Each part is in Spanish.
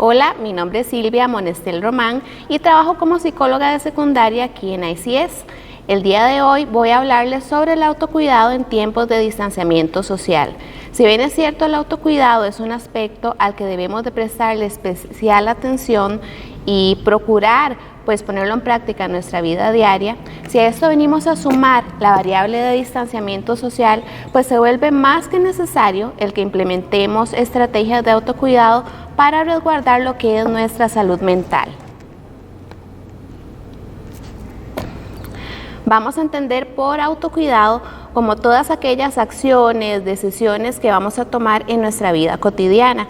Hola, mi nombre es Silvia Monestel Román y trabajo como psicóloga de secundaria aquí en ICS. El día de hoy voy a hablarles sobre el autocuidado en tiempos de distanciamiento social. Si bien es cierto, el autocuidado es un aspecto al que debemos de prestarle especial atención y procurar ponerlo en práctica en nuestra vida diaria, si a esto venimos a sumar la variable de distanciamiento social, pues se vuelve más que necesario el que implementemos estrategias de autocuidado para resguardar lo que es nuestra salud mental. Vamos a entender por autocuidado como todas aquellas acciones, decisiones que vamos a tomar en nuestra vida cotidiana,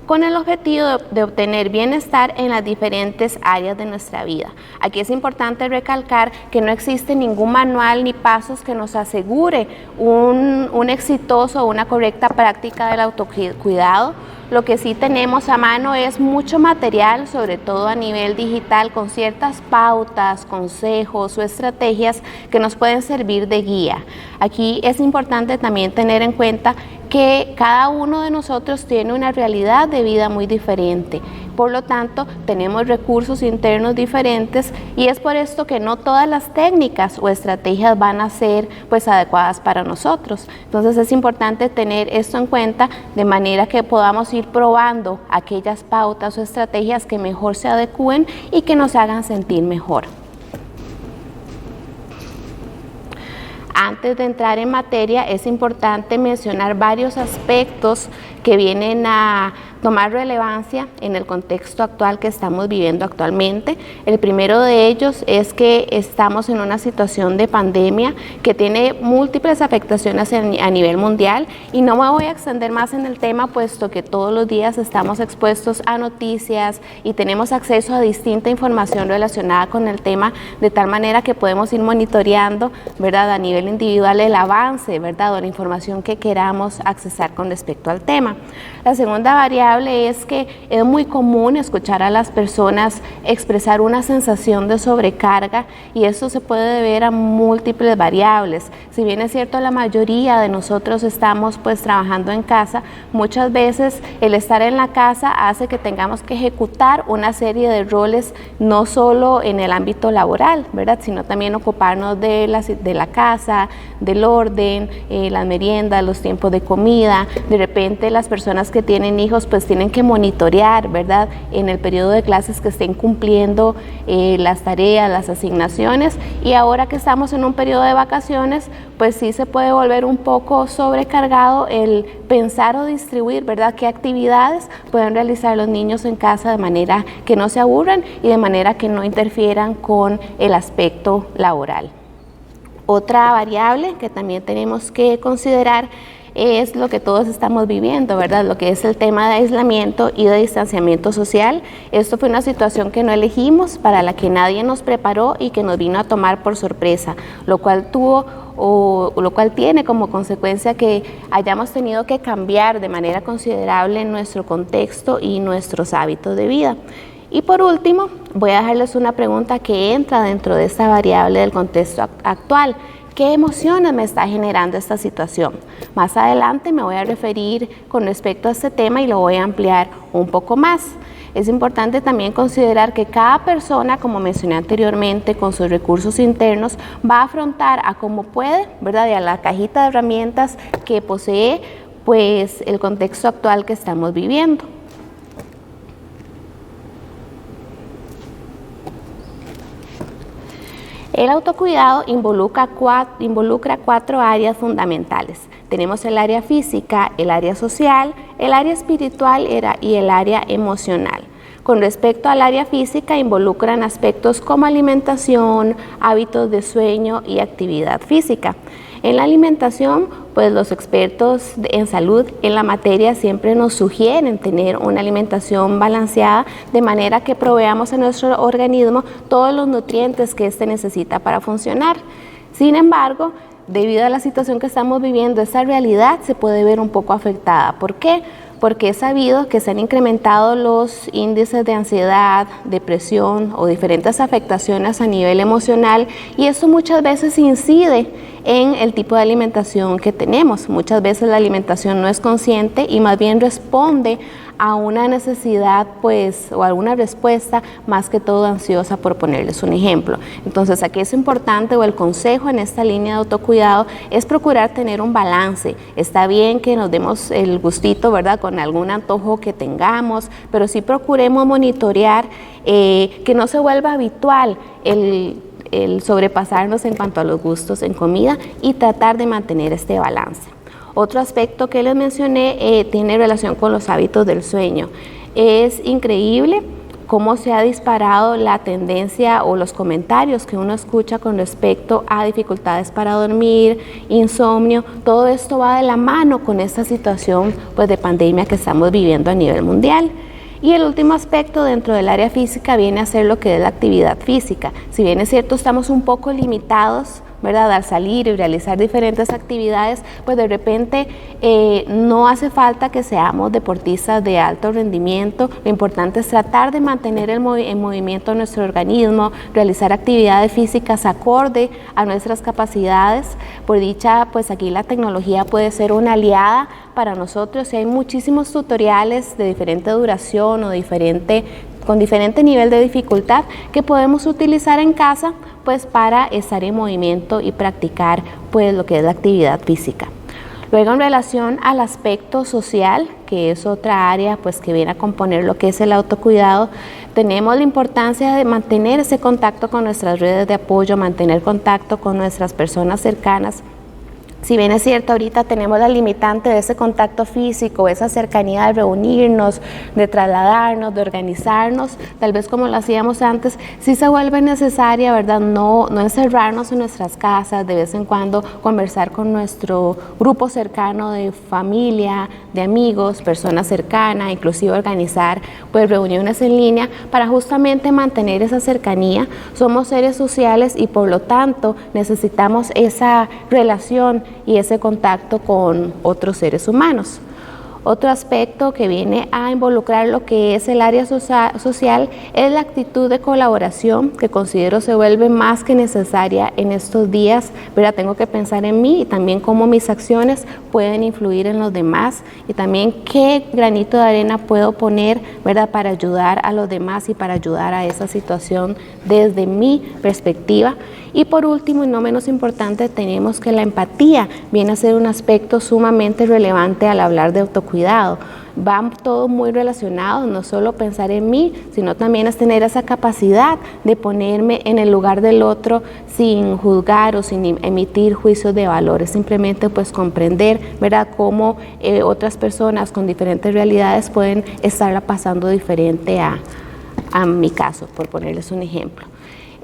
con el objetivo de obtener bienestar en las diferentes áreas de nuestra vida. Aquí es importante recalcar que no existe ningún manual ni pasos que nos asegure un exitoso o una correcta práctica del autocuidado. Lo que sí tenemos a mano es mucho material, sobre todo a nivel digital, con ciertas pautas, consejos o estrategias que nos pueden servir de guía. Aquí es importante también tener en cuenta que cada uno de nosotros tiene una realidad de vida muy diferente. Por lo tanto, tenemos recursos internos diferentes y es por esto que no todas las técnicas o estrategias van a ser adecuadas para nosotros. Entonces es importante tener esto en cuenta de manera que podamos ir probando aquellas pautas o estrategias que mejor se adecúen y que nos hagan sentir mejor. Antes de entrar en materia, es importante mencionar varios aspectos que vienen a tomar relevancia en el contexto actual que estamos viviendo actualmente. El primero de ellos es que estamos en una situación de pandemia que tiene múltiples afectaciones a nivel mundial y no me voy a extender más en el tema puesto que todos los días estamos expuestos a noticias y tenemos acceso a distinta información relacionada con el tema, de tal manera que podemos ir monitoreando, ¿verdad?, a nivel individual el avance, ¿verdad?, o la información que queramos accesar con respecto al tema. La segunda variable es que es muy común escuchar a las personas expresar una sensación de sobrecarga y eso se puede deber a múltiples variables. Si bien es cierto, la mayoría de nosotros estamos trabajando en casa, muchas veces el estar en la casa hace que tengamos que ejecutar una serie de roles no solo en el ámbito laboral, ¿verdad?, sino también ocuparnos de la casa, del orden, las meriendas, los tiempos de comida. De repente las personas que tienen hijos tienen que monitorear, ¿verdad?, en el periodo de clases que estén cumpliendo las tareas, las asignaciones, y ahora que estamos en un periodo de vacaciones, sí se puede volver un poco sobrecargado el pensar o distribuir, ¿verdad?, qué actividades pueden realizar los niños en casa de manera que no se aburran y de manera que no interfieran con el aspecto laboral. Otra variable que también tenemos que considerar es lo que todos estamos viviendo, ¿verdad?, lo que es el tema de aislamiento y de distanciamiento social. Esto fue una situación que no elegimos, para la que nadie nos preparó y que nos vino a tomar por sorpresa, lo cual tiene como consecuencia que hayamos tenido que cambiar de manera considerable nuestro contexto y nuestros hábitos de vida. Y por último, voy a dejarles una pregunta que entra dentro de esta variable del contexto actual. ¿Qué emociones me está generando esta situación? Más adelante me voy a referir con respecto a este tema y lo voy a ampliar un poco más. Es importante también considerar que cada persona, como mencioné anteriormente, con sus recursos internos, va a afrontar a como puede, ¿verdad?, y a la cajita de herramientas que posee, el contexto actual que estamos viviendo. El autocuidado involucra cuatro áreas fundamentales. Tenemos el área física, el área social, el área espiritual y el área emocional. Con respecto al área física, involucran aspectos como alimentación, hábitos de sueño y actividad física. En la alimentación, los expertos en salud en la materia siempre nos sugieren tener una alimentación balanceada de manera que proveamos a nuestro organismo todos los nutrientes que éste necesita para funcionar. Sin embargo, debido a la situación que estamos viviendo, esa realidad se puede ver un poco afectada. ¿Por qué? Porque es sabido que se han incrementado los índices de ansiedad, depresión o diferentes afectaciones a nivel emocional, y eso muchas veces incide en el tipo de alimentación que tenemos. Muchas veces la alimentación no es consciente y más bien responde a una necesidad, pues, o alguna respuesta más que todo ansiosa, por ponerles un ejemplo. Entonces, aquí es importante, o el consejo en esta línea de autocuidado, es procurar tener un balance. Está bien que nos demos el gustito, ¿verdad?, con algún antojo que tengamos, pero sí procuremos monitorear que no se vuelva habitual el sobrepasarnos en cuanto a los gustos en comida y tratar de mantener este balance. Otro aspecto que les mencioné tiene relación con los hábitos del sueño. Es increíble cómo se ha disparado la tendencia o los comentarios que uno escucha con respecto a dificultades para dormir, insomnio. Todo esto va de la mano con esta situación, pues, de pandemia que estamos viviendo a nivel mundial. Y el último aspecto dentro del área física viene a ser lo que es la actividad física. Si bien es cierto, estamos un poco limitados, ¿verdad?, al salir y realizar diferentes actividades, pues de repente no hace falta que seamos deportistas de alto rendimiento. Lo importante es tratar de mantener en movimiento nuestro organismo, realizar actividades físicas acorde a nuestras capacidades. Por dicha, pues aquí la tecnología puede ser una aliada para nosotros, y hay muchísimos tutoriales de diferente duración o con diferente nivel de dificultad que podemos utilizar en casa, pues, para estar en movimiento y practicar, pues, lo que es la actividad física. Luego, en relación al aspecto social, que es otra área, pues, que viene a componer lo que es el autocuidado, tenemos la importancia de mantener ese contacto con nuestras redes de apoyo, mantener contacto con nuestras personas cercanas. Si bien es cierto, ahorita tenemos la limitante de ese contacto físico, esa cercanía de reunirnos, de trasladarnos, de organizarnos, tal vez como lo hacíamos antes, sí se vuelve necesaria, ¿verdad?, no encerrarnos en nuestras casas, de vez en cuando conversar con nuestro grupo cercano de familia, de amigos, personas cercanas, inclusive organizar, pues, reuniones en línea para justamente mantener esa cercanía. Somos seres sociales y por lo tanto necesitamos esa relación y ese contacto con otros seres humanos. Otro aspecto que viene a involucrar lo que es el área social es la actitud de colaboración, que considero se vuelve más que necesaria en estos días, ¿verdad? Tengo que pensar en mí y también cómo mis acciones pueden influir en los demás, y también qué granito de arena puedo poner, ¿verdad?, para ayudar a los demás y para ayudar a esa situación desde mi perspectiva. Y por último, y no menos importante, tenemos que la empatía viene a ser un aspecto sumamente relevante al hablar de autocuidado. Va todo muy relacionado, no solo pensar en mí, sino también es tener esa capacidad de ponerme en el lugar del otro sin juzgar o sin emitir juicios de valores, simplemente, pues, comprender, ¿verdad?, cómo otras personas con diferentes realidades pueden estarla pasando diferente a mi caso, por ponerles un ejemplo.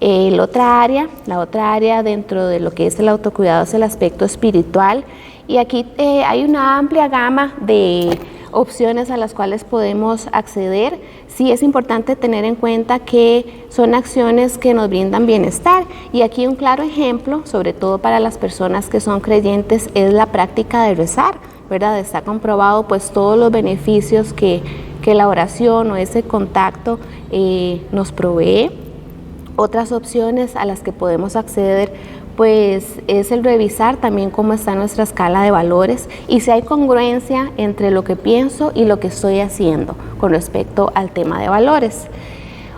La otra área dentro de lo que es el autocuidado es el aspecto espiritual, y aquí hay una amplia gama de opciones a las cuales podemos acceder. Sí es importante tener en cuenta que son acciones que nos brindan bienestar, y aquí un claro ejemplo, sobre todo para las personas que son creyentes, es la práctica de rezar, ¿verdad? Está comprobado, pues, todos los beneficios que la oración o ese contacto nos provee. Otras opciones a las que podemos acceder, pues, es el revisar también cómo está nuestra escala de valores y si hay congruencia entre lo que pienso y lo que estoy haciendo con respecto al tema de valores.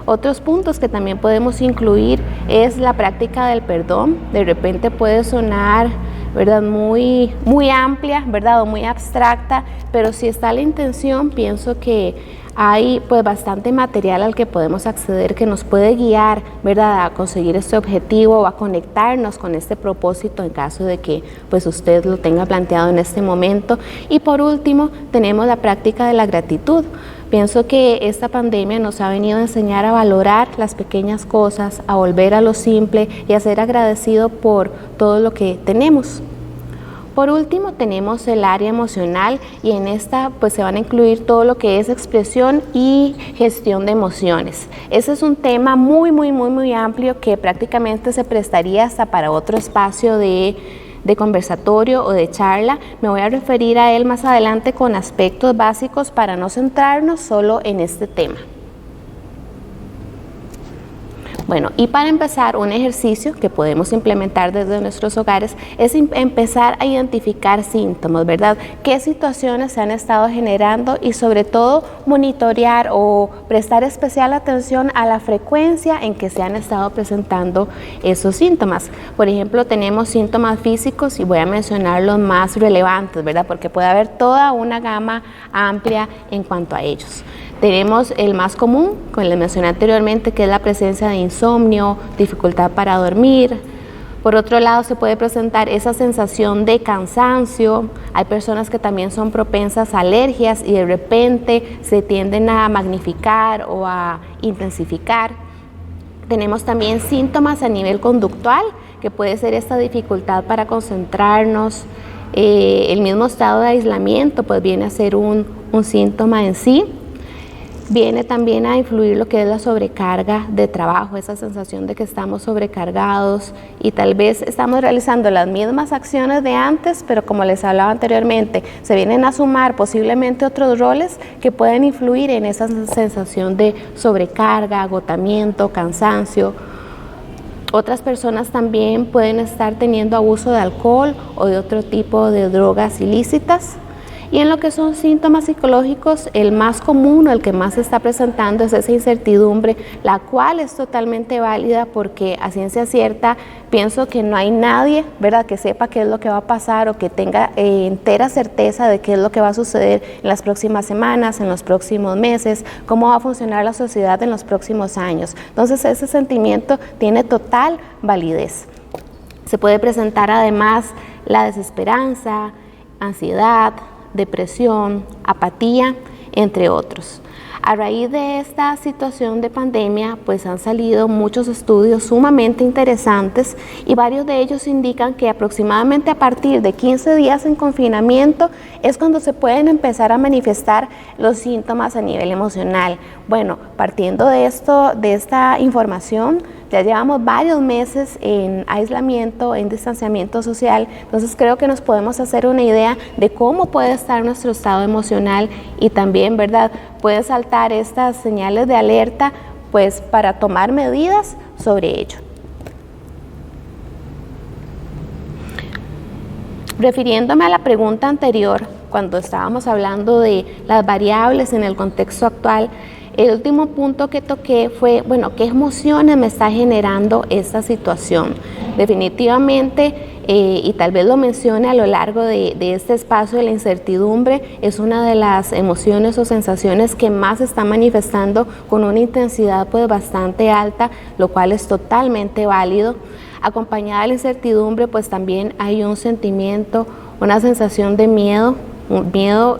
Otros puntos que también podemos incluir es la práctica del perdón. De repente puede sonar, ¿verdad?, muy amplia, ¿verdad?, o muy abstracta, pero si está la intención, pienso que hay, pues, bastante material al que podemos acceder que nos puede guiar, ¿verdad?, a conseguir este objetivo o a conectarnos con este propósito en caso de que, pues, usted lo tenga planteado en este momento. Y por último, tenemos la práctica de la gratitud. Pienso que esta pandemia nos ha venido a enseñar a valorar las pequeñas cosas, a volver a lo simple y a ser agradecido por todo lo que tenemos. Por último, tenemos el área emocional, y en esta, pues, se van a incluir todo lo que es expresión y gestión de emociones. Ese es un tema muy amplio que prácticamente se prestaría hasta para otro espacio de conversatorio o de charla. Me voy a referir a él más adelante con aspectos básicos para no centrarnos solo en este tema. Bueno, y para empezar, un ejercicio que podemos implementar desde nuestros hogares es empezar a identificar síntomas, ¿verdad? ¿Qué situaciones se han estado generando? Y sobre todo monitorear o prestar especial atención a la frecuencia en que se han estado presentando esos síntomas. Por ejemplo, tenemos síntomas físicos y voy a mencionar los más relevantes, ¿verdad? Porque puede haber toda una gama amplia en cuanto a ellos. Tenemos el más común, como les mencioné anteriormente, que es la presencia de insomnio, dificultad para dormir. Por otro lado, se puede presentar esa sensación de cansancio. Hay personas que también son propensas a alergias y de repente se tienden a magnificar o a intensificar. Tenemos también síntomas a nivel conductual, que puede ser esta dificultad para concentrarnos. El mismo estado de aislamiento pues viene a ser un síntoma en sí. Viene también a influir lo que es la sobrecarga de trabajo, esa sensación de que estamos sobrecargados y tal vez estamos realizando las mismas acciones de antes, pero como les hablaba anteriormente, se vienen a sumar posiblemente otros roles que pueden influir en esa sensación de sobrecarga, agotamiento, cansancio. Otras personas también pueden estar teniendo abuso de alcohol o de otro tipo de drogas ilícitas. Y en lo que son síntomas psicológicos, el más común o el que más se está presentando es esa incertidumbre, la cual es totalmente válida porque a ciencia cierta pienso que no hay nadie, ¿verdad?, que sepa qué es lo que va a pasar o que tenga entera certeza de qué es lo que va a suceder en las próximas semanas, en los próximos meses, cómo va a funcionar la sociedad en los próximos años. Entonces ese sentimiento tiene total validez. Se puede presentar además la desesperanza, ansiedad, depresión, apatía, entre otros. A raíz de esta situación de pandemia, pues han salido muchos estudios sumamente interesantes y varios de ellos indican que aproximadamente a partir de 15 días en confinamiento es cuando se pueden empezar a manifestar los síntomas a nivel emocional. Bueno, partiendo de esta información, ya llevamos varios meses en aislamiento, en distanciamiento social, entonces creo que nos podemos hacer una idea de cómo puede estar nuestro estado emocional y también, ¿verdad?, puede saltar estas señales de alerta, pues para tomar medidas sobre ello. Refiriéndome a la pregunta anterior, cuando estábamos hablando de las variables en el contexto actual, el último punto que toqué fue, bueno, ¿qué emociones me está generando esta situación? Definitivamente, y tal vez lo mencione a lo largo de este espacio, de la incertidumbre es una de las emociones o sensaciones que más se está manifestando con una intensidad pues bastante alta, lo cual es totalmente válido. Acompañada de la incertidumbre, pues también hay un sentimiento, una sensación de miedo,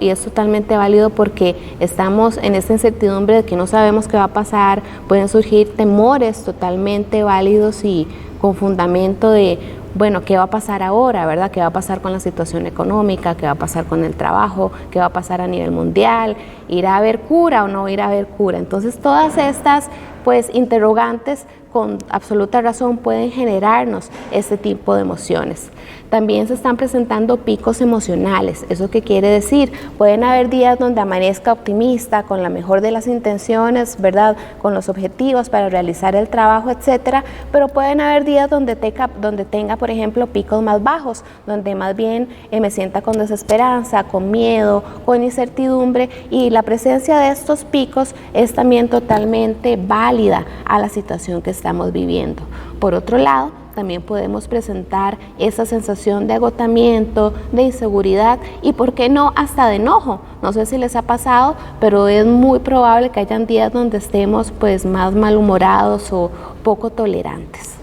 y es totalmente válido porque estamos en esta incertidumbre de que no sabemos qué va a pasar, pueden surgir temores totalmente válidos y con fundamento de, bueno, ¿qué va a pasar ahora, verdad? ¿Qué va a pasar con la situación económica? ¿Qué va a pasar con el trabajo? ¿Qué va a pasar a nivel mundial? ¿Irá a haber cura o no irá a haber cura? Entonces todas estas pues interrogantes con absoluta razón pueden generarnos este tipo de emociones. También se están presentando picos emocionales. ¿Eso qué quiere decir? Pueden haber días donde amanezca optimista, con la mejor de las intenciones, ¿verdad?, con los objetivos para realizar el trabajo, etcétera, pero pueden haber días donde tenga, por ejemplo, picos más bajos, donde más bien me sienta con desesperanza, con miedo, con incertidumbre, y la presencia de estos picos es también totalmente válida a la situación que estamos viviendo. Por otro lado, también podemos presentar esa sensación de agotamiento, de inseguridad y, ¿por qué no?, hasta de enojo. No sé si les ha pasado, pero es muy probable que hayan días donde estemos pues más malhumorados o poco tolerantes.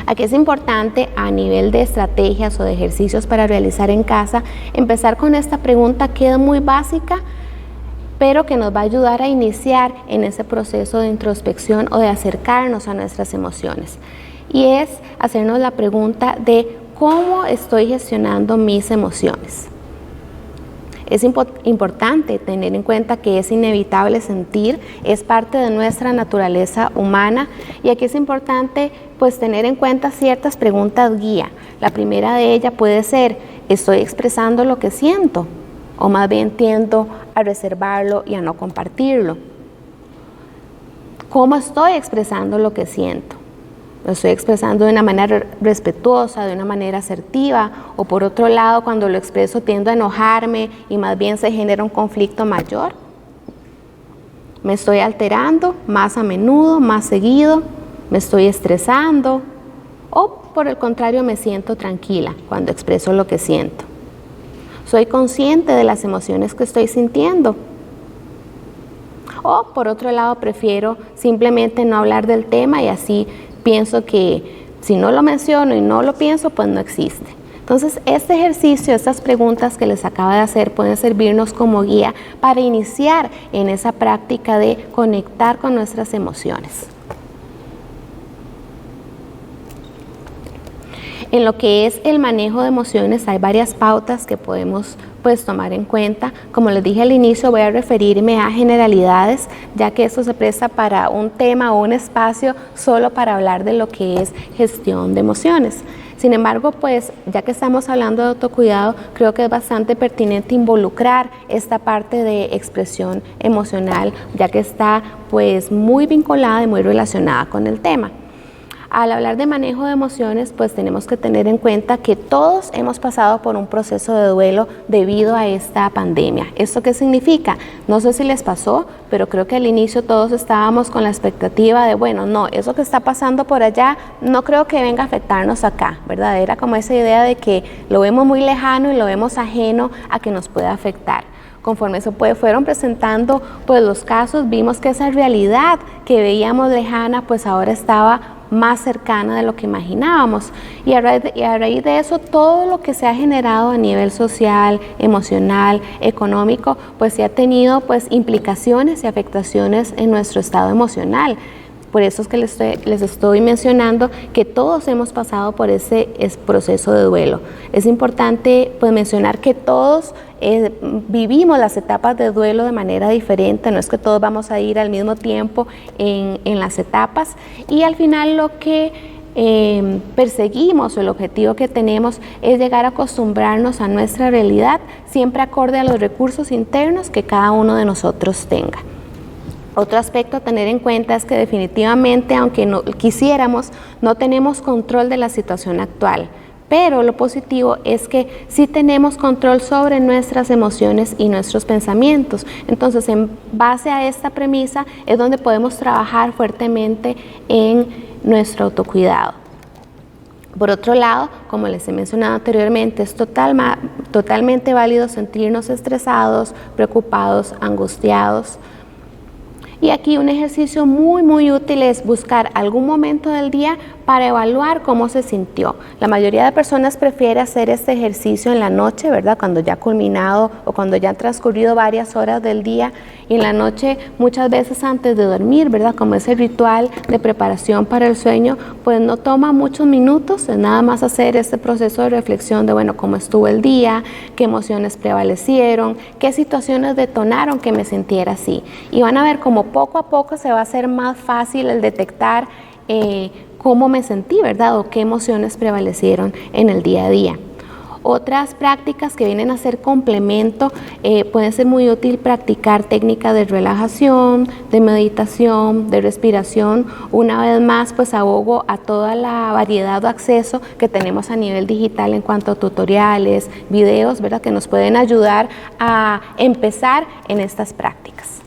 Aquí es importante, a nivel de estrategias o de ejercicios para realizar en casa, empezar con esta pregunta que es muy básica, pero que nos va a ayudar a iniciar en ese proceso de introspección o de acercarnos a nuestras emociones. Y es hacernos la pregunta de ¿cómo estoy gestionando mis emociones? Es importante tener en cuenta que es inevitable sentir, es parte de nuestra naturaleza humana, y aquí es importante pues tener en cuenta ciertas preguntas guía. La primera de ellas puede ser, ¿estoy expresando lo que siento? o más bien tiendo a reservarlo y a no compartirlo. ¿Cómo estoy expresando lo que siento? ¿Lo estoy expresando de una manera respetuosa, de una manera asertiva? O por otro lado, cuando lo expreso tiendo a enojarme y más bien se genera un conflicto mayor. ¿Me estoy alterando más a menudo, más seguido? ¿Me estoy estresando? O por el contrario, me siento tranquila cuando expreso lo que siento. ¿Soy consciente de las emociones que estoy sintiendo? O por otro lado, prefiero simplemente no hablar del tema y así pienso que si no lo menciono y no lo pienso, pues no existe. Entonces, este ejercicio, estas preguntas que les acabo de hacer pueden servirnos como guía para iniciar en esa práctica de conectar con nuestras emociones. En lo que es el manejo de emociones hay varias pautas que podemos tomar en cuenta. Como les dije al inicio, voy a referirme a generalidades, ya que esto se presta para un tema o un espacio solo para hablar de lo que es gestión de emociones. Sin embargo, ya que estamos hablando de autocuidado, creo que es bastante pertinente involucrar esta parte de expresión emocional, ya que está muy vinculada y muy relacionada con el tema. Al hablar de manejo de emociones, tenemos que tener en cuenta que todos hemos pasado por un proceso de duelo debido a esta pandemia. ¿Esto qué significa? No sé si les pasó, pero creo que al inicio todos estábamos con la expectativa de, eso que está pasando por allá, no creo que venga a afectarnos acá, ¿verdad? Era como esa idea de que lo vemos muy lejano y lo vemos ajeno a que nos pueda afectar. Conforme se fueron presentando los casos, vimos que esa realidad que veíamos lejana, ahora estaba más cercana de lo que imaginábamos. Y a raíz de eso, todo lo que se ha generado a nivel social, emocional, económico, sí ha tenido implicaciones y afectaciones en nuestro estado emocional. Por eso es que les estoy mencionando que todos hemos pasado por ese proceso de duelo. Es importante mencionar que todos vivimos las etapas de duelo de manera diferente, no es que todos vamos a ir al mismo tiempo en las etapas, y al final lo que perseguimos o el objetivo que tenemos es llegar a acostumbrarnos a nuestra realidad, siempre acorde a los recursos internos que cada uno de nosotros tenga. Otro aspecto a tener en cuenta es que definitivamente, aunque no quisiéramos, no tenemos control de la situación actual. Pero lo positivo es que sí tenemos control sobre nuestras emociones y nuestros pensamientos. Entonces, en base a esta premisa es donde podemos trabajar fuertemente en nuestro autocuidado. Por otro lado, como les he mencionado anteriormente, es totalmente válido sentirnos estresados, preocupados, angustiados. Y aquí un ejercicio muy útil es buscar algún momento del día para evaluar cómo se sintió. La mayoría de personas prefiere hacer este ejercicio en la noche, ¿verdad? Cuando ya ha culminado o cuando ya han transcurrido varias horas del día, y en la noche muchas veces antes de dormir, ¿verdad? Como ese ritual de preparación para el sueño, no toma muchos minutos, es nada más hacer este proceso de reflexión de, cómo estuvo el día, qué emociones prevalecieron, qué situaciones detonaron que me sintiera así. Y van a ver cómo poco a poco se va a hacer más fácil el detectar cómo me sentí, ¿verdad? O qué emociones prevalecieron en el día a día. Otras prácticas que vienen a ser complemento, pueden ser muy útil practicar técnicas de relajación, de meditación, de respiración. Una vez más, abogo a toda la variedad o acceso que tenemos a nivel digital en cuanto a tutoriales, videos, ¿verdad? Que nos pueden ayudar a empezar en estas prácticas.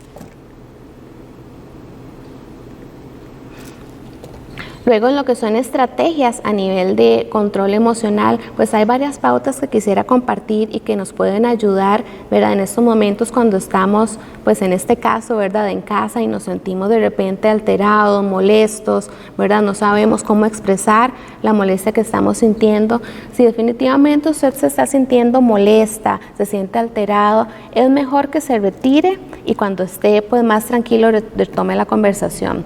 Luego, en lo que son estrategias a nivel de control emocional, hay varias pautas que quisiera compartir y que nos pueden ayudar, ¿verdad? En estos momentos cuando estamos, en este caso, ¿verdad? En casa y nos sentimos de repente alterados, molestos, ¿verdad? No sabemos cómo expresar la molestia que estamos sintiendo. Si definitivamente usted se está sintiendo molesta, se siente alterado, es mejor que se retire y cuando esté más tranquilo retome la conversación.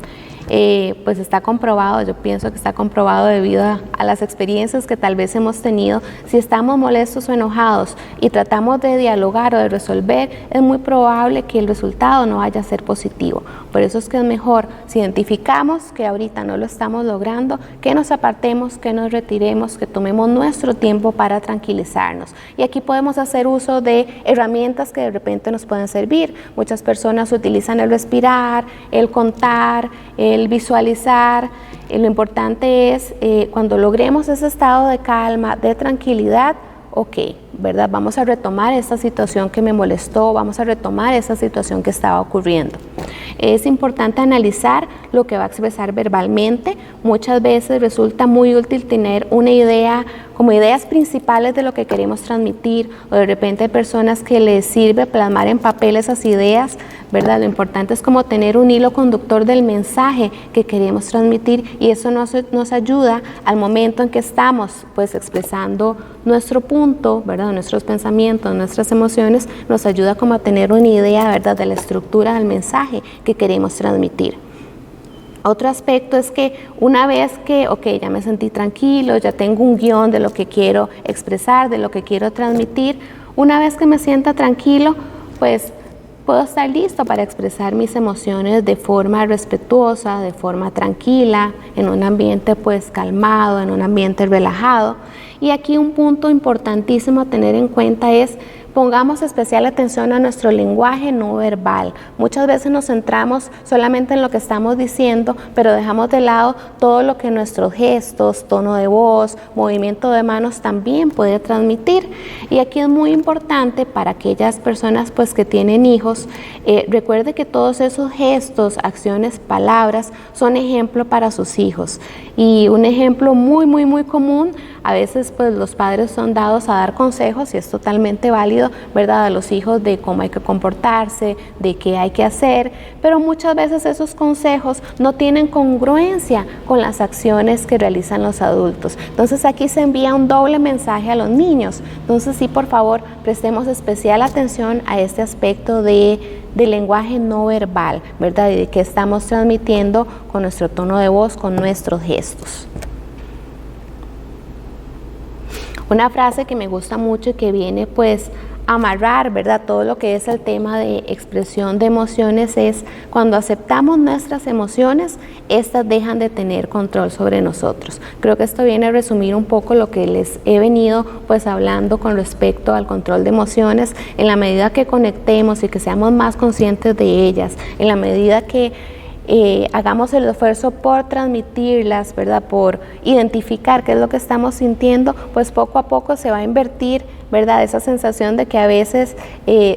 pues está comprobado, yo pienso que está comprobado debido a las experiencias que tal vez hemos tenido. Si estamos molestos o enojados y tratamos de dialogar o de resolver, es muy probable que el resultado no vaya a ser positivo. Por eso es que es mejor, si identificamos que ahorita no lo estamos logrando, que nos apartemos, que nos retiremos, que tomemos nuestro tiempo para tranquilizarnos. Y aquí podemos hacer uso de herramientas que de repente nos pueden servir. Muchas personas utilizan el respirar, el contar, el visualizar. Lo importante es cuando logremos ese estado de calma, de tranquilidad, ok, ¿verdad? Vamos a retomar esta situación que me molestó, vamos a retomar esa situación que estaba ocurriendo. Es importante analizar lo que va a expresar verbalmente. Muchas veces resulta muy útil tener una idea, como ideas principales de lo que queremos transmitir, o de repente hay personas que les sirve plasmar en papel esas ideas, ¿verdad? Lo importante es como tener un hilo conductor del mensaje que queremos transmitir, y eso nos ayuda al momento en que estamos pues expresando nuestro punto, ¿verdad? Nuestros pensamientos, nuestras emociones, nos ayuda como a tener una idea, ¿verdad? De la estructura del mensaje que queremos transmitir. Otro aspecto es que una vez que, ok, ya me sentí tranquilo, ya tengo un guión de lo que quiero expresar, de lo que quiero transmitir, una vez que me sienta tranquilo, pues puedo estar listo para expresar mis emociones de forma respetuosa, de forma tranquila, en un ambiente pues calmado, en un ambiente relajado. Y aquí un punto importantísimo a tener en cuenta es: pongamos especial atención a nuestro lenguaje no verbal. Muchas veces nos centramos solamente en lo que estamos diciendo, pero dejamos de lado todo lo que nuestros gestos, tono de voz, movimiento de manos también puede transmitir. Y aquí es muy importante para aquellas personas pues que tienen hijos, recuerde que todos esos gestos, acciones, palabras son ejemplo para sus hijos. Y un ejemplo muy común, a veces pues los padres son dados a dar consejos, y es totalmente válido, ¿verdad?, a los hijos de cómo hay que comportarse, de qué hay que hacer, pero muchas veces esos consejos no tienen congruencia con las acciones que realizan los adultos. Entonces aquí se envía un doble mensaje a los niños. Entonces sí, por favor, prestemos especial atención a este aspecto del lenguaje no verbal, ¿verdad?, y de qué estamos transmitiendo con nuestro tono de voz, con nuestros gestos. Una frase que me gusta mucho y que viene pues a amarrar, ¿verdad?, todo lo que es el tema de expresión de emociones es: cuando aceptamos nuestras emociones, estas dejan de tener control sobre nosotros. Creo que esto viene a resumir un poco lo que les he venido pues hablando con respecto al control de emociones. En la medida que conectemos y que seamos más conscientes de ellas, en la medida que hagamos el esfuerzo por transmitirlas, ¿verdad?, por identificar qué es lo que estamos sintiendo, pues poco a poco se va a invertir, ¿verdad?, esa sensación de que a veces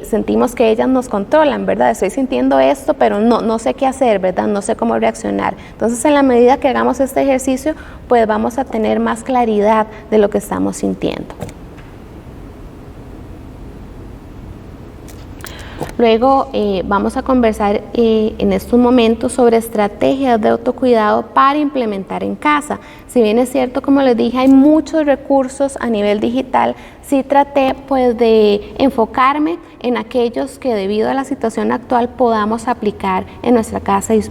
sentimos que ellas nos controlan, ¿verdad? Estoy sintiendo esto, pero no sé qué hacer, ¿verdad? No sé cómo reaccionar. Entonces, en la medida que hagamos este ejercicio, pues vamos a tener más claridad de lo que estamos sintiendo. Luego vamos a conversar en estos momentos sobre estrategias de autocuidado para implementar en casa. Si bien es cierto, como les dije, hay muchos recursos a nivel digital, sí traté pues de enfocarme en aquellos que debido a la situación actual podamos aplicar en nuestra casa y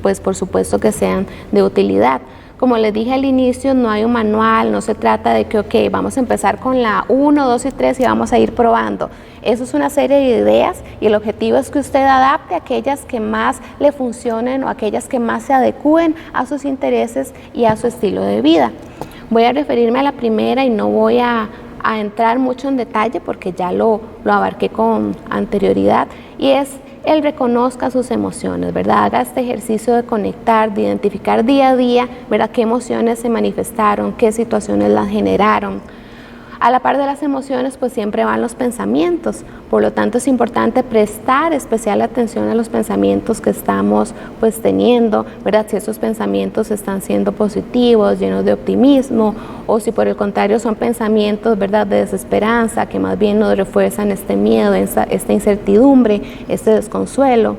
pues por supuesto que sean de utilidad. Como les dije al inicio, no hay un manual, no se trata de que, ok, vamos a empezar con la 1, 2 y 3 y vamos a ir probando. Eso es una serie de ideas y el objetivo es que usted adapte aquellas que más le funcionen o aquellas que más se adecúen a sus intereses y a su estilo de vida. Voy a referirme a la primera y no voy a entrar mucho en detalle porque ya lo abarqué con anterioridad, y es: él reconozca sus emociones, ¿verdad? Haga este ejercicio de conectar, de identificar día a día, ¿verdad?, qué emociones se manifestaron, qué situaciones las generaron. A la par de las emociones, pues siempre van los pensamientos. Por lo tanto, es importante prestar especial atención a los pensamientos que estamos pues teniendo, ¿verdad? Si esos pensamientos están siendo positivos, llenos de optimismo, o si por el contrario son pensamientos, ¿verdad?, de desesperanza, que más bien nos refuerzan este miedo, esta incertidumbre, este desconsuelo.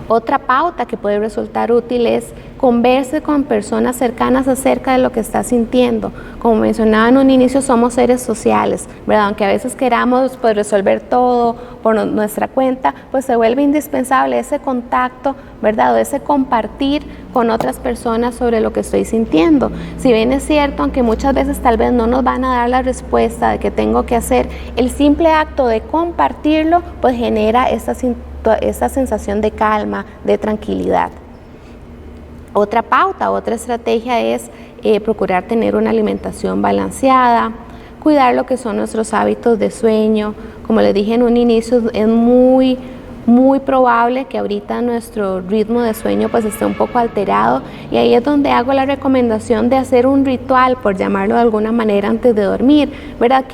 Otra pauta que puede resultar útil es converse con personas cercanas acerca de lo que está sintiendo. Como mencionaba en un inicio, somos seres sociales, ¿verdad? Aunque a veces queramos pues, resolver todo por nuestra cuenta, pues se vuelve indispensable ese contacto, ¿verdad? O ese compartir con otras personas sobre lo que estoy sintiendo. Si bien es cierto, aunque muchas veces tal vez no nos van a dar la respuesta de qué tengo que hacer, el simple acto de compartirlo pues genera esta sensación de calma, de tranquilidad. Otra pauta, otra estrategia es procurar tener una alimentación balanceada, cuidar lo que son nuestros hábitos de sueño. Como les dije en un inicio, es muy probable que ahorita nuestro ritmo de sueño pues esté un poco alterado, y ahí es donde hago la recomendación de hacer un ritual, por llamarlo de alguna manera, antes de dormir, ¿verdad?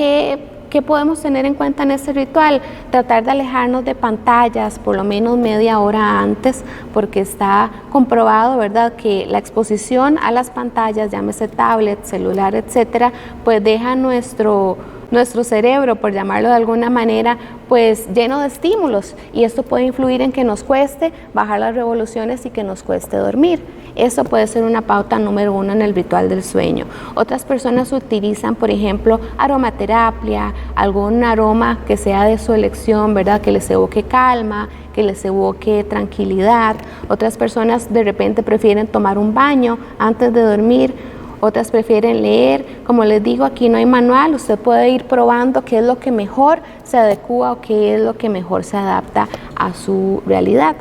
¿Qué podemos tener en cuenta en este ritual? Tratar de alejarnos de pantallas por lo menos media hora antes, porque está comprobado, ¿verdad?, que la exposición a las pantallas, llámese tablet, celular, etcétera, pues deja nuestro cerebro, por llamarlo de alguna manera, pues lleno de estímulos, y esto puede influir en que nos cueste bajar las revoluciones y que nos cueste dormir. Eso puede ser una pauta número 1 en el ritual del sueño. Otras personas utilizan, por ejemplo, aromaterapia, algún aroma que sea de su elección, ¿verdad?, que les evoque calma, que les evoque tranquilidad. Otras personas de repente prefieren tomar un baño antes de dormir. Otras prefieren leer. Como les digo, aquí no hay manual, usted puede ir probando qué es lo que mejor se adecua o qué es lo que mejor se adapta a su realidad.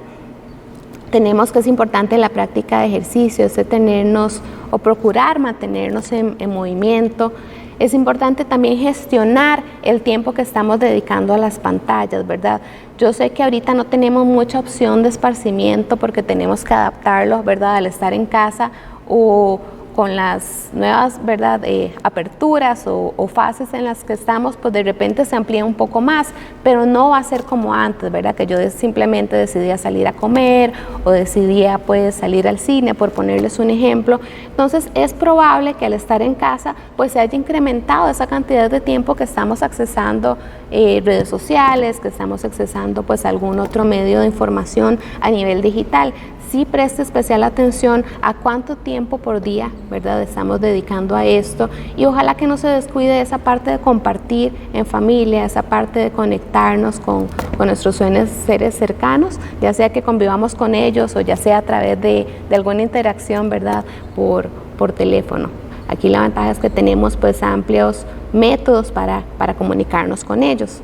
Tenemos que es importante la práctica de ejercicio, es tenernos o procurar mantenernos en movimiento. Es importante también gestionar el tiempo que estamos dedicando a las pantallas, ¿verdad? Yo sé que ahorita no tenemos mucha opción de esparcimiento porque tenemos que adaptarlo, ¿verdad?, al estar en casa o con las nuevas, ¿verdad?, aperturas o fases en las que estamos, pues de repente se amplía un poco más, pero no va a ser como antes, ¿verdad?, que yo simplemente decidía salir a comer o decidía pues salir al cine, por ponerles un ejemplo. Entonces es probable que al estar en casa pues se haya incrementado esa cantidad de tiempo que estamos accesando redes sociales, que estamos accesando pues algún otro medio de información a nivel digital. Sí preste especial atención a cuánto tiempo por día, ¿verdad?, estamos dedicando a esto, y ojalá que no se descuide esa parte de compartir en familia, esa parte de conectarnos con nuestros seres cercanos, ya sea que convivamos con ellos o ya sea a través de alguna interacción, ¿verdad?, por teléfono. Aquí la ventaja es que tenemos pues amplios métodos para comunicarnos con ellos.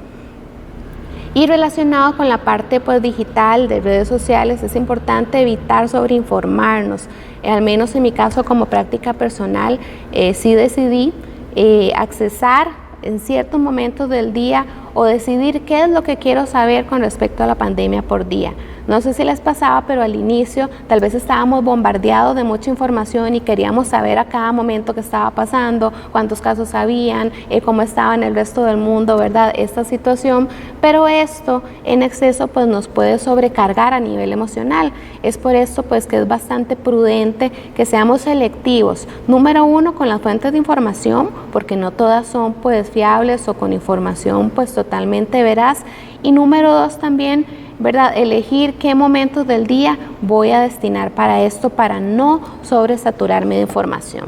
Y relacionado con la parte pues digital de redes sociales, es importante evitar sobreinformarnos. Al menos en mi caso, como práctica personal, sí decidí accesar en ciertos momentos del día o decidir qué es lo que quiero saber con respecto a la pandemia por día. No sé si les pasaba, pero al inicio tal vez estábamos bombardeados de mucha información y queríamos saber a cada momento qué estaba pasando, cuántos casos habían, cómo estaba en el resto del mundo, ¿verdad?, esta situación, pero esto en exceso pues nos puede sobrecargar a nivel emocional. Es por eso pues que es bastante prudente que seamos selectivos. Número 1, con las fuentes de información, porque no todas son pues fiables o con información pues totalmente veraz. Y número 2 también, ¿verdad?, elegir qué momentos del día voy a destinar para esto, para no sobresaturarme de información.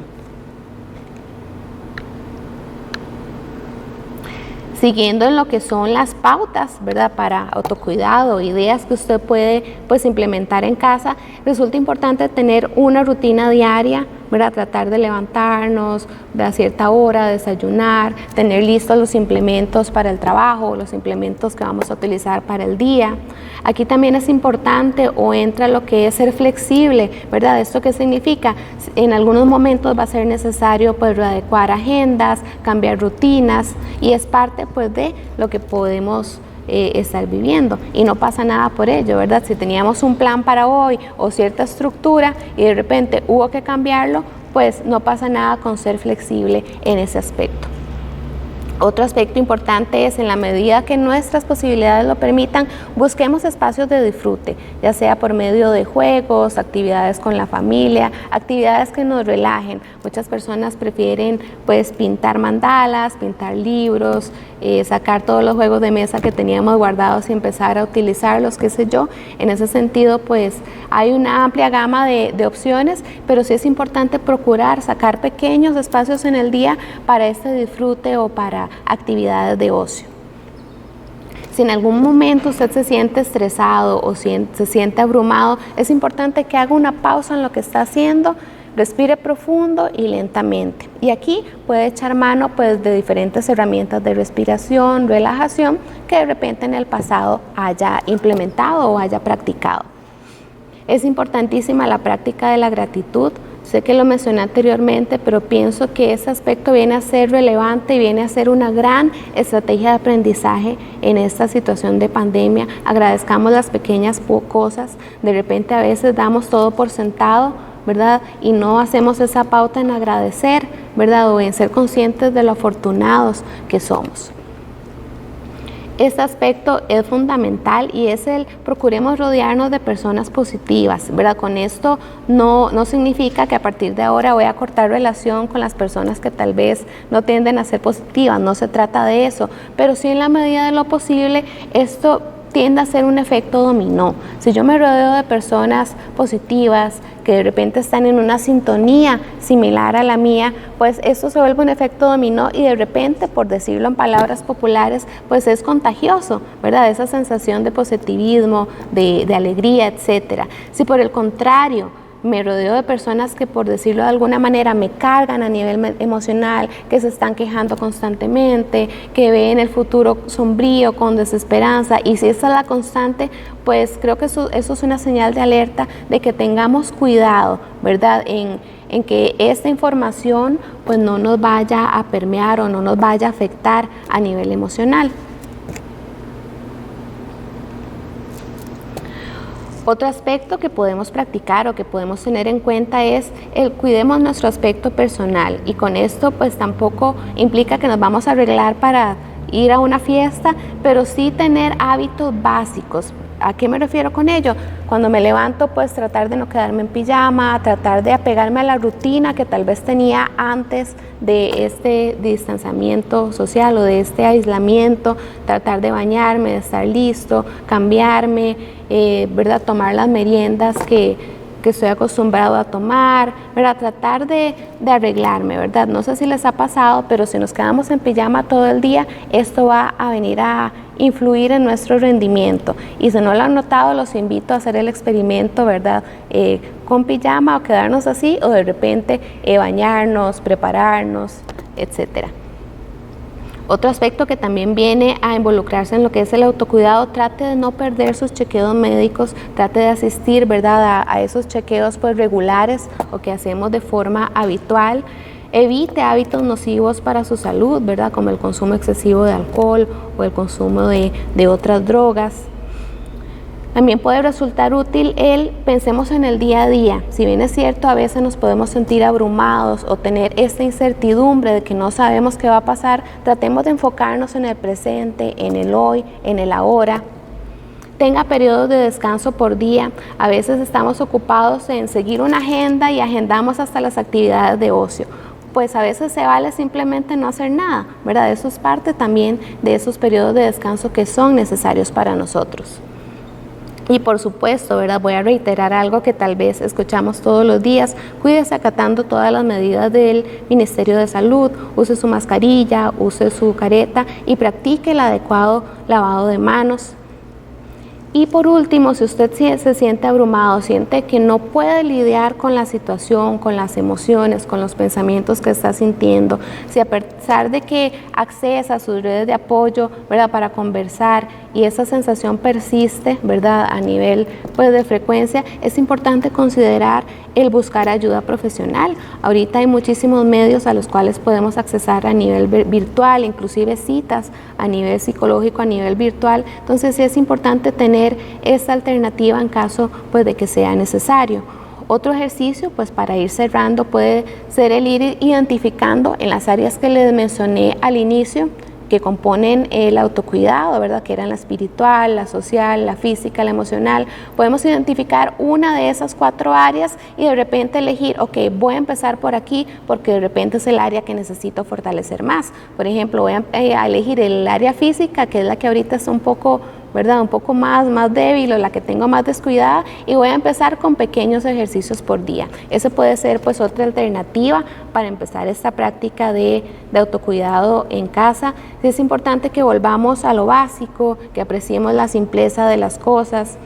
Siguiendo en lo que son las pautas, ¿verdad?, para autocuidado, ideas que usted puede pues implementar en casa, resulta importante tener una rutina diaria, ¿verdad?, tratar de levantarnos a cierta hora, desayunar, tener listos los implementos para el trabajo, los implementos que vamos a utilizar para el día. Aquí también es importante o entra lo que es ser flexible, ¿verdad? ¿Esto qué significa? En algunos momentos va a ser necesario pues readecuar agendas, cambiar rutinas, y es parte pues de lo que podemos estar viviendo, y no pasa nada por ello, ¿verdad? Si teníamos un plan para hoy o cierta estructura y de repente hubo que cambiarlo, pues no pasa nada con ser flexible en ese aspecto. Otro aspecto importante es, en la medida que nuestras posibilidades lo permitan, busquemos espacios de disfrute, ya sea por medio de juegos, actividades con la familia, actividades que nos relajen. Muchas personas prefieren pues pintar mandalas, pintar libros, sacar todos los juegos de mesa que teníamos guardados y empezar a utilizarlos, qué sé yo. En ese sentido, pues hay una amplia gama de opciones, pero sí es importante procurar sacar pequeños espacios en el día para este disfrute o para actividades de ocio. Si en algún momento usted se siente estresado o se siente abrumado, es importante que haga una pausa en lo que está haciendo, respire profundo y lentamente. Y aquí puede echar mano pues de diferentes herramientas de respiración, relajación, que de repente en el pasado haya implementado o haya practicado. Es importantísima la práctica de la gratitud. Sé que lo mencioné anteriormente, pero pienso que ese aspecto viene a ser relevante y viene a ser una gran estrategia de aprendizaje en esta situación de pandemia. Agradezcamos las pequeñas cosas. De repente a veces damos todo por sentado, ¿verdad? Y no hacemos esa pauta en agradecer, ¿verdad? O en ser conscientes de lo afortunados que somos. Este aspecto es fundamental y es procuremos rodearnos de personas positivas, ¿verdad? Con esto no significa que a partir de ahora voy a cortar relación con las personas que tal vez no tienden a ser positivas, no se trata de eso, pero sí en la medida de lo posible esto tiende a ser un efecto dominó. Si yo me rodeo de personas positivas que de repente están en una sintonía similar a la mía, pues esto se vuelve un efecto dominó y de repente, por decirlo en palabras populares, pues es contagioso, ¿verdad? Esa sensación de positivismo, de alegría, etcétera. Si por el contrario me rodeo de personas que, por decirlo de alguna manera, me cargan a nivel emocional, que se están quejando constantemente, que ven el futuro sombrío, con desesperanza, y si esa es la constante, pues creo que eso es una señal de alerta de que tengamos cuidado, ¿verdad?, en que esta información pues no nos vaya a permear o no nos vaya a afectar a nivel emocional. Otro aspecto que podemos practicar o que podemos tener en cuenta es el cuidemos nuestro aspecto personal, y con esto pues tampoco implica que nos vamos a arreglar para ir a una fiesta, pero sí tener hábitos básicos. ¿A qué me refiero con ello? Cuando me levanto, pues tratar de no quedarme en pijama, tratar de apegarme a la rutina que tal vez tenía antes de este distanciamiento social o de este aislamiento, tratar de bañarme, de estar listo, cambiarme, ¿verdad? Tomar las meriendas que estoy acostumbrado a tomar, ¿verdad? Tratar de arreglarme, ¿verdad? No sé si les ha pasado, pero si nos quedamos en pijama todo el día, esto va a venir a influir en nuestro rendimiento. Y si no lo han notado, los invito a hacer el experimento, ¿verdad? Con pijama, o quedarnos así, o de repente bañarnos, prepararnos, etcétera. Otro aspecto que también viene a involucrarse en lo que es el autocuidado, trate de no perder sus chequeos médicos, trate de asistir, ¿verdad?, a esos chequeos pues regulares o que hacemos de forma habitual. Evite hábitos nocivos para su salud, ¿verdad?, como el consumo excesivo de alcohol o el consumo de otras drogas. También puede resultar útil pensemos en el día a día. Si bien es cierto, a veces nos podemos sentir abrumados o tener esta incertidumbre de que no sabemos qué va a pasar, tratemos de enfocarnos en el presente, en el hoy, en el ahora. Tenga periodos de descanso por día. A veces estamos ocupados en seguir una agenda y agendamos hasta las actividades de ocio. Pues a veces se vale simplemente no hacer nada, ¿verdad? Eso es parte también de esos periodos de descanso que son necesarios para nosotros. Y por supuesto, ¿verdad?, voy a reiterar algo que tal vez escuchamos todos los días: cuídese acatando todas las medidas del Ministerio de Salud, use su mascarilla, use su careta y practique el adecuado lavado de manos. Y por último, si usted se siente abrumado, siente que no puede lidiar con la situación, con las emociones, con los pensamientos que está sintiendo, si a pesar de que accesa a sus redes de apoyo, ¿verdad?, para conversar, y esa sensación persiste, ¿verdad?, a nivel pues de frecuencia, es importante considerar el buscar ayuda profesional. Ahorita hay muchísimos medios a los cuales podemos accesar a nivel virtual, inclusive citas a nivel psicológico, a nivel virtual. Entonces sí es importante tener esta alternativa en caso pues de que sea necesario. Otro ejercicio, pues para ir cerrando, puede ser el ir identificando en las áreas que les mencioné al inicio, que componen el autocuidado, ¿verdad? Que eran la espiritual, la social, la física, la emocional. Podemos identificar una de esas 4 áreas y de repente elegir, ok, voy a empezar por aquí porque de repente es el área que necesito fortalecer más. Por ejemplo, voy a elegir el área física, que es la que ahorita es un poco, ¿verdad? Un poco más débil o la que tengo más descuidada, y voy a empezar con pequeños ejercicios por día. Esa puede ser pues otra alternativa para empezar esta práctica de autocuidado en casa. Es importante que volvamos a lo básico, que apreciemos la simpleza de las cosas.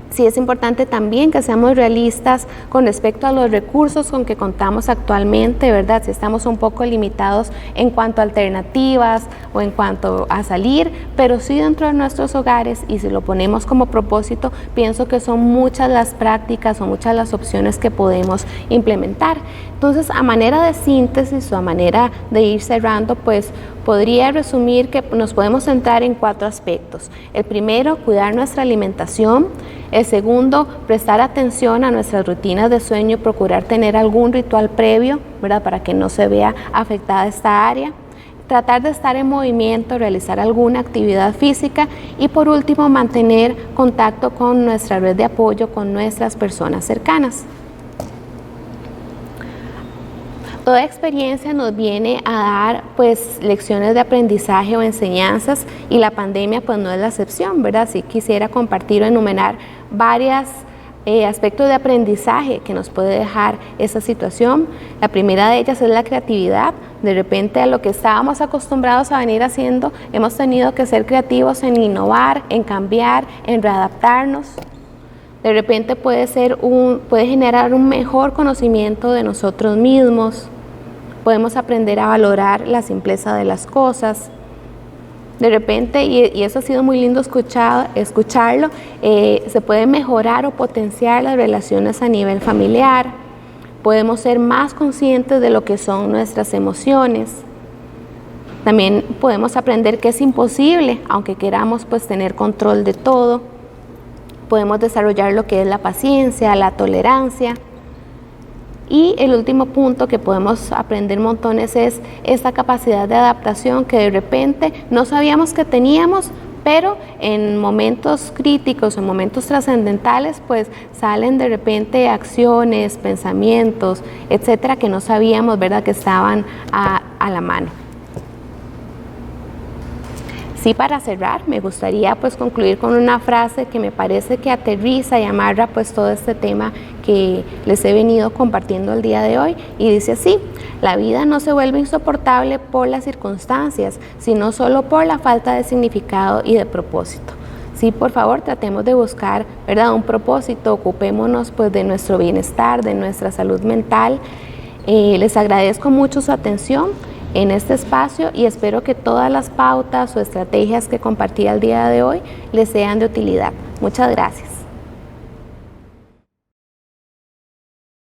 Sí, es importante también que seamos realistas con respecto a los recursos con que contamos actualmente, ¿verdad? Si estamos un poco limitados en cuanto a alternativas o en cuanto a salir, pero sí dentro de nuestros hogares, y si lo ponemos como propósito, pienso que son muchas las prácticas o muchas las opciones que podemos implementar. Entonces, a manera de síntesis o a manera de ir cerrando, pues podría resumir que nos podemos centrar en 4 aspectos. El primero, cuidar nuestra alimentación. El segundo, prestar atención a nuestras rutinas de sueño y procurar tener algún ritual previo, ¿verdad? Para que no se vea afectada esta área. Tratar de estar en movimiento, realizar alguna actividad física y por último, mantener contacto con nuestra red de apoyo, con nuestras personas cercanas. Toda experiencia nos viene a dar pues lecciones de aprendizaje o enseñanzas, y la pandemia pues no es la excepción, ¿verdad? Así quisiera compartir o enumerar varios aspectos de aprendizaje que nos puede dejar esa situación. La primera de ellas es la creatividad. De repente, a lo que estábamos acostumbrados a venir haciendo, hemos tenido que ser creativos en innovar, en cambiar, en readaptarnos. De repente puede generar un mejor conocimiento de nosotros mismos. Podemos aprender a valorar la simpleza de las cosas. De repente, y eso ha sido muy lindo escucharlo, se puede mejorar o potenciar las relaciones a nivel familiar. Podemos ser más conscientes de lo que son nuestras emociones. También podemos aprender que es imposible, aunque queramos pues tener control de todo. Podemos desarrollar lo que es la paciencia, la tolerancia. Y el último punto que podemos aprender montones es esta capacidad de adaptación que de repente no sabíamos que teníamos, pero en momentos críticos, en momentos trascendentales, pues salen de repente acciones, pensamientos, etcétera, que no sabíamos, ¿verdad?, que estaban a la mano. Sí, para cerrar, me gustaría pues concluir con una frase que me parece que aterriza y amarra pues todo este tema que les he venido compartiendo el día de hoy, y dice así: la vida no se vuelve insoportable por las circunstancias, sino solo por la falta de significado y de propósito. Sí, por favor, tratemos de buscar, ¿verdad?, un propósito, ocupémonos pues de nuestro bienestar, de nuestra salud mental. Les agradezco mucho su atención en este espacio y espero que todas las pautas o estrategias que compartí el día de hoy les sean de utilidad. Muchas gracias.